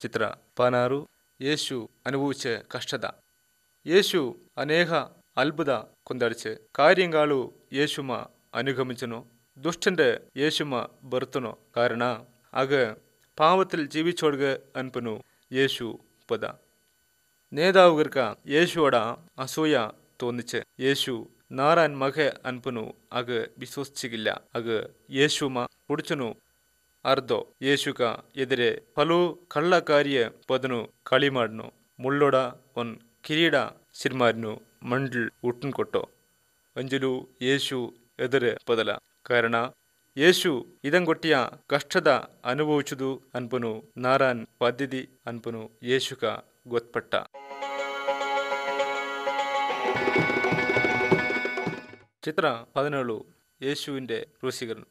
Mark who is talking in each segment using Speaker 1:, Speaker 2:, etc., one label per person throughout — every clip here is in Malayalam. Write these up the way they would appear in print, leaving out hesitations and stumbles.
Speaker 1: ಚಿತ್ರ 16 యేసు అనుభవించే కష్టత. యేసు అనేక అద్భుత కొందరిచే కార్యంగాలు యేసుమ അനുഗമിച്ചനോ ദുഷ്ടന്റെ യേശുമ ബർത്തനോ കാരണ ആക പാവത്തിൽ ജീവിച്ചോടുക അൻപനു യേശു പദ നേതാവുകർക്ക യേശുവോട അസൂയ തോന്നിച്ച് യേശു നാരാൻ മക അൻപനു ആക വിശ്വസിച്ചില്ല ആക യേശുമ കുടിച്ചനു അർദ്ധോ യേശുക എതിരെ പലു കള്ളക്കാരിയ പദനു കളിമാടനു മുള്ളോട ഒൻ കിരീട സിർമാരനു മണ്ടിൽ ഉട്ടൻ കൊട്ടോ ಅಂಜಲು ಯೇಸು ಎದುರೆ ಪದಲ ಕಾರಣ ಯೇಸು ಇದಂಗೊಟ್ಟಿಯ ಕಷ್ಟದ ಅನುಭವಿಸುದು ಅನ್ಪನು ನಾರಾನ್ ಪದ್ಧತಿ ಅನ್ಪನು ಯೇಸುಕ ಗೊತ್ತಪಟ್ಟ. ചിത്ര 17 യേശുവിന്റെ ക്രൂശീകരണം.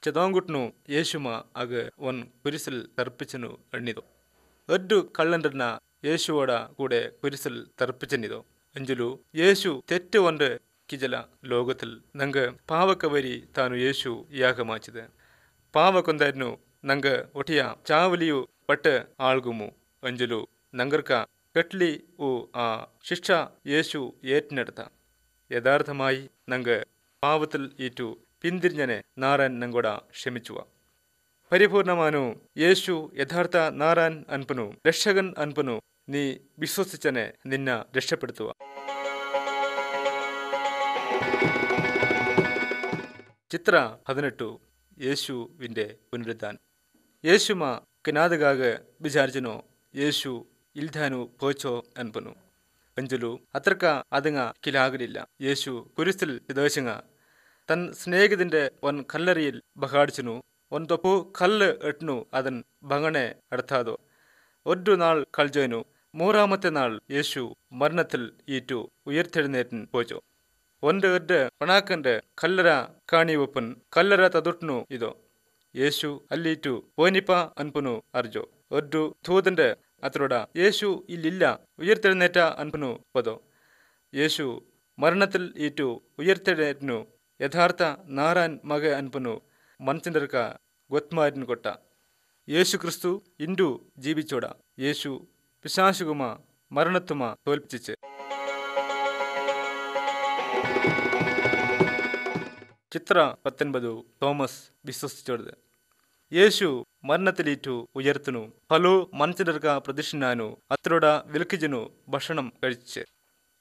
Speaker 1: ചെതാങ്കുട്ടനു യേശുമ ആക ഒൻ കുരിശിൽ തർപ്പിച്ചനു എണ്ണിതോ. ഒറ്റു കള്ളണ്ടന യേശുവോട കൂടെ കുരിശിൽ തർപ്പിച്ചെന്നിതോ. ಅಂಜಲು യേശു തെറ്റ് കൊണ്ട് ಕಿಜಲ ಲೋಕത്തിൽ ನಂಗೆ ಪಾವಕ ವರಿ ತಾನು ಯೇಸು ಯಾಗಮಾಚಿದೆ ಪಾವ ಕೊಂದನು ನಂಗೆ ಒಟಿಯ ಚಾವಲಿಯು ಪಟ್ಟ ಆಳ್ಗುಮು ಅಂಜಲು ನಂಗರ್ಕ ಕಟ್ಲಿ ಉ ಆ ಶಿಕ್ಷ യേശു ഏറ്റെടുത്ത യഥാർത്ഥമായി ನಂಗೆ പാവത്തിൽ ഈറ്റു പിന്തിരിഞ്ഞനെ നാരാൻ നങ്കോട ക്ഷമിച്ചുവ പരിപൂർണമാനു യേശു യഥാർത്ഥ നാരാൻ അൻപനു രക്ഷകൻ അൻപനു നീ വിശ്വസിച്ചനെ നിന്ന രക്ഷപ്പെടുത്തുക. ചിത്ര 18 യേശുവിന്റെ പുനരുദ്ധാനം. യേശുമ കിനാദಗಾಗ വിചാരിച്ചനോ യേശു ഇൽധാനു പോച്ചോ അൻപനു ಅಂಜಲು അത്രക്ക അതങ്ങ കിലാകലില്ല. യേശു കുരിശിൽ ചിതേശങ്ങ തൻ സ്നേഹിതന്റെ ഒൻ കല്ലറിയിൽ ബഹാടിച്ചനു ഒൻ തൊപ്പു കല്ല് എട്ടനു അതൻ ഭങ്ങണെ അടത്താതോ. ഒരു നാൾ കൾജോനു മൂറാമത്തെ നാൾ യേശു മരണത്തിൽ ഈറ്റു ഉയർത്തെഴുന്നേറ്റൻ പോച്ചോ. ಒಂದು ಎಡ್ಡೆ ಪಣಾಕಂಡೆ ಕಲ್ಲರ ಕಾಣಿವಪ್ಪನ್ ಕಲ್ಲರ ತದುಟ್ನು ಇದೋ യേശു ಅಲ್ಲೀಟು ಓನಿಪ ಅನ್ಪನು ಅರ್ಜೋ ಒಡ್ಡು ಥೂದಂಡೆ ಅತರೋಡ യേശു ಇಲ್ಲಿಲ್ಲ ಉಯർത്ತೆഴുന്നേറ്റ ಅನ್ಪನು ಪದೋ. യേശു മരണത്തിൽ ഈറ്റു ഉയർത്തെഴുന്നേറ്റു യഥാർത്ഥ നാരാൻ മക അൻപനു മനുഷ്യർക്ക ಗೊತ್ಮಾರಿನ ಕೊಟ್ಟ. യേശു ക്രിസ്തു ಇಂದು ಜೀವಿಚೋಡ. യേശു പിശാചുകുമ മരണത്തുമ തോൽപ്പിച്ച്. ചിത്ര 19 തോമസ് വിശ്വസിച്ചോടത്. യേശു മരണത്തിലീറ്റു ഉയർത്തുന്നു പലു മനുഷ്യർക്ക പ്രദക്ഷിണാനു അത്രോട വിലക്കിജനു ഭക്ഷണം കഴിച്ച്.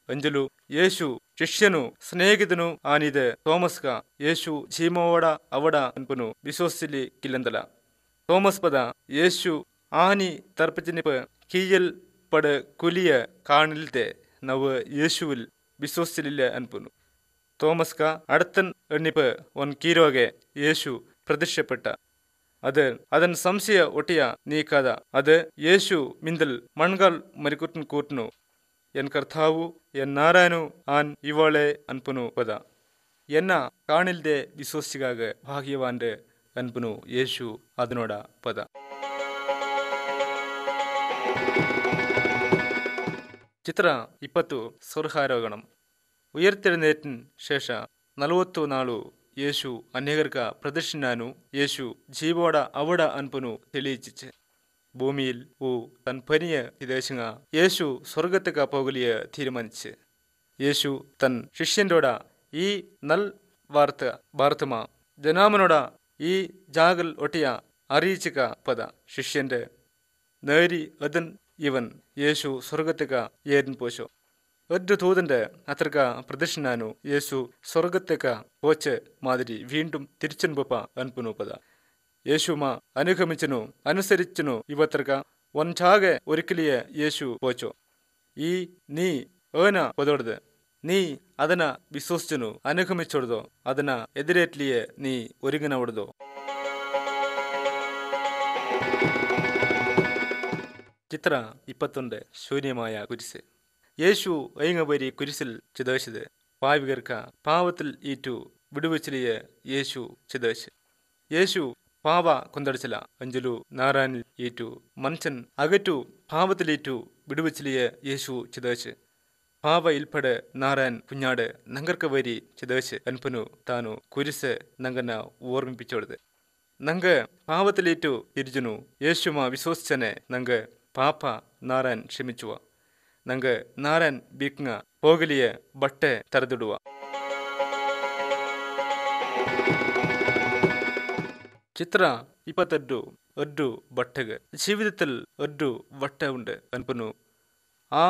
Speaker 1: ಅಂಜಲು യേശു ಶಿಷ್ಯನು ಸ್ನೇಹಿತನು ಆನಿದೆ തോമസ്ക യേശു ಜೀಮೋಡ ಅವಡ ಅನ್ಪನು ವಿಶ್ವಸಿಲಿ ಕಿಲ್ಲಂದಲ. തോമസ് പദ യേശു ആനി തർപ്പിച്ചിനിപ്പ് കീയൽ പട് കുലിയ കാണിലത്തെ നവ് യേശുവിൽ വിശ്വസിച്ചില്ല അൻപുന്നു. തോമസ്ക അടുത്തൻ എണ്ണിപ്പ് ഒൻ കീരോಗೆ യേശു പ്രത്യക്ഷപ്പെട്ട അതൻ സംശയ ഒട്ടിയ നീക്കാത അത് യേശു മിന്തൽ മൺകാൽ മരിക്കുട്ടൻ കൂട്ടുന്നു എൻ കർത്താവു എൻ നാരായണു ആൻ ഇവളെ അൻപുന്നു പദ എന്ന കാണിൽതെ വിശ്വസിക്കാക ഭാഗ്യവാന്റെ അൻപുന്നു യേശു അതിനോട പദ. ചിത്ര 20 സ്വർഹാരോഹണം. ഉയർത്തെഴുന്നേറ്റിന് ശേഷ 40 നാളു യേശു അനേകർക്ക പ്രദക്ഷിണാനു യേശു ജീവോട അവട അൻപനു തെളിയിച്ചിച്ച്. ഭൂമിയിൽ തൻ പരിയ വിദേശങ്ങ യേശു സ്വർഗത്തേക്ക പോകലിയ തീരുമാനിച്ച്. യേശു തൻ ശിഷ്യൻ്റോട ഈ നൽ വാർത്തമ ജനാമനോട ഈ ജാഗൽ ഒട്ടിയ അറിയിച്ചിക്ക പദ ശിഷ്യന്റെ നേരി അതൻ ഇവൻ യേശു സ്വർഗത്തേക്ക ഏരിൻ പോശോ. ഒരു ദൂതന്റെ അത്രക്ക പ്രദക്ഷിണാനു യേശു സ്വർഗത്തേക്ക പോച്ച് മാതിരി വീണ്ടും തിരിച്ചൻപ അൻപുന്നു പദ. യേശുമ അനുഗമിച്ചനു അനുസരിച്ചനു ഇവത്രക്ക ഒൻചാകെ ഒരിക്കലിയ യേശു പോച്ചോ. ഈ നീ ഏന പൊതോടത് നീ ಅದನ വിശ്വസിച്ചനു അനുഗമിച്ചോടതോ ಅದನ എതിരേറ്റ്ലിയെ നീ ഒരുങ്ങനവിടതോ. ചിത്ര 21 ശൂന്യമായ കുരിശ്. യേശു ಐಂಗಬರಿ കുരിശിൽ ചിതേശത് പാവികർക്ക പാവത്തിൽ ഈറ്റു വിടുവച്ചിലിയ യേശു ചിതേശ്. യേശു പാവ കൊന്തടിച്ചില ಅಂಜಲು നാരായണിൽ ഈറ്റു മനുഷ്യൻ അകറ്റു പാവത്തിലീറ്റു വിടുവച്ചിലിയ യേശു ചിതേശ്. പാവ ഇൽപ്പടെ നാരായൺ കുഞ്ഞാട് നങ്കർക്ക വരി ചിതേശ് അൻപനു താനു കുരിശ് നങ്കന ഓർമ്മിപ്പിച്ചോടത്. നങ്ക പാവത്തിലീറ്റു തിരിജുന്നു യേശുമ വിശ്വസിച്ചനെ നങ്ക ಪಾಪ ನಾರಾಯಣ್ ಕ್ಷಮಿಸುವ. ನಂಗೆ ನಾರಾಯಣ್ ಬಿಕ್ಂಗ ಹೋಗಲಿಯ ಬಟ್ಟೆ ತರದಿಡುವ. ചിത്ര 22 ഒരു വട്ടക ജീവിതത്തിൽ ഒരു വട്ട ഉണ്ട് അൻപനു. ആ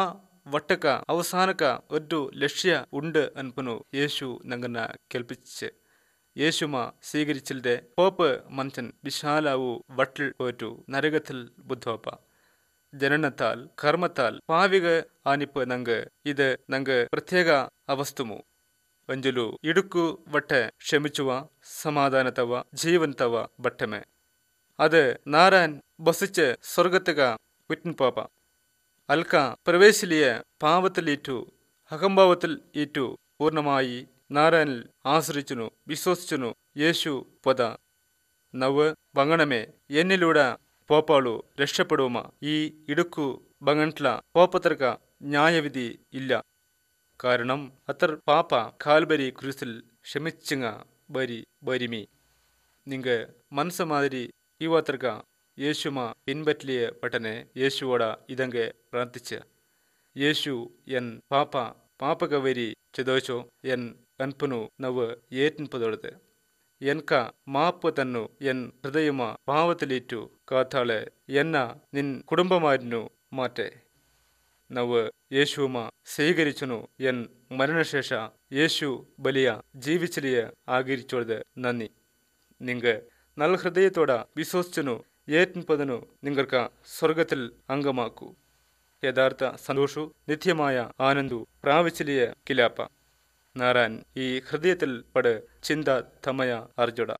Speaker 1: വട്ടക അവസാനക ഒരു ലക്ഷ്യ ഉണ്ട് അൻപനു യേശു നങ്ങന കേൾപ്പിച്ച്. യേശുമ സ്വീകരിച്ചിൽടെ പോപ്പ് മനുഷ്യൻ വിശാലാവു വട്ടിൽ പോറ്റു നരകത്തിൽ ബുദ്ധോപ്പ. ജനനത്താൽ കർമ്മത്താൽ പാവിക ആനിപ്പ് നങ്ക് ഇത് നങ്ക് പ്രത്യേക അവസ്ഥമു. ಅಂಜಲು ಇಡುಕು ವಟ್ಟೆ ಕ್ಷಮಿಸುವ ಸಮಾಧಾನತವ ಜೀವಂತವ ಬಟ್ಟಮೆ അത് നാരായൺ ബസിച്ച് സ്വർഗത്തുക വിറ്റിൻ പോപ്പ. അൽക്ക പ്രവേശിലിയ പാവത്തിലീറ്റു അഹംഭാവത്തിൽ ഈറ്റു പൂർണ്ണമായി നാരായണിൽ ആശ്രയിച്ചുന്നു വിശ്വസിച്ചുന്നു യേശു പൊത നവ് ബങ്ങണമേ എന്നിലൂടെ പോപ്പാളു രക്ഷപ്പെടുവമ. ഈ ഇടുക്കു ബങ്ങൺട്ല പോപ്പത്തർക്ക ന്യായവിധി ഇല്ല. കാരണം അത്ര പാപ്പ കാൽബരി കുരിശിൽ ക്ഷമിച്ചിങ്ങ ബരി ബരിമി. നിങ്ങ മനസ്സ മാതിരി യുവാത്തർക്ക യേശുമ പിൻപറ്റിയ പട്ടനെ യേശുവോട ഇതങ്ങെ പ്രാർത്ഥിച്ച. യേശു എൻ പാപ്പ പാപ്പക വരി ചിതോച്ചോ എൻ അൻപനു നവ് ഏറ്റിൻപതൊടുത്ത് എൻക മാപ്പ് തന്നു എൻ ഹൃദയമ പാവത്തിലേറ്റു കാത്താളെ എന്ന നിൻ കുടുംബമായിരുന്നു മാറ്റെ. നവ് യേശുമ സ്വീകരിച്ചനു എൻ മരണശേഷ യേശു ബലിയ ജീവിച്ചിലിയ ആകരിച്ചോട് നന്ദി. നിങ്ങ നല്ല ഹൃദയത്തോട വിശ്വസിച്ചനു ഏറ്റിൻപതനു നിങ്ങൾക്ക് സ്വർഗത്തിൽ അംഗമാക്കൂ. യഥാർത്ഥ സന്തോഷു നിത്യമായ ആനന്ദു പ്രാപിച്ചിലിയ കിലാപ്പ. നാരായൺ ഈ ഹൃദയത്തിൽ പട് ചിന്ത തമയ അർജുട.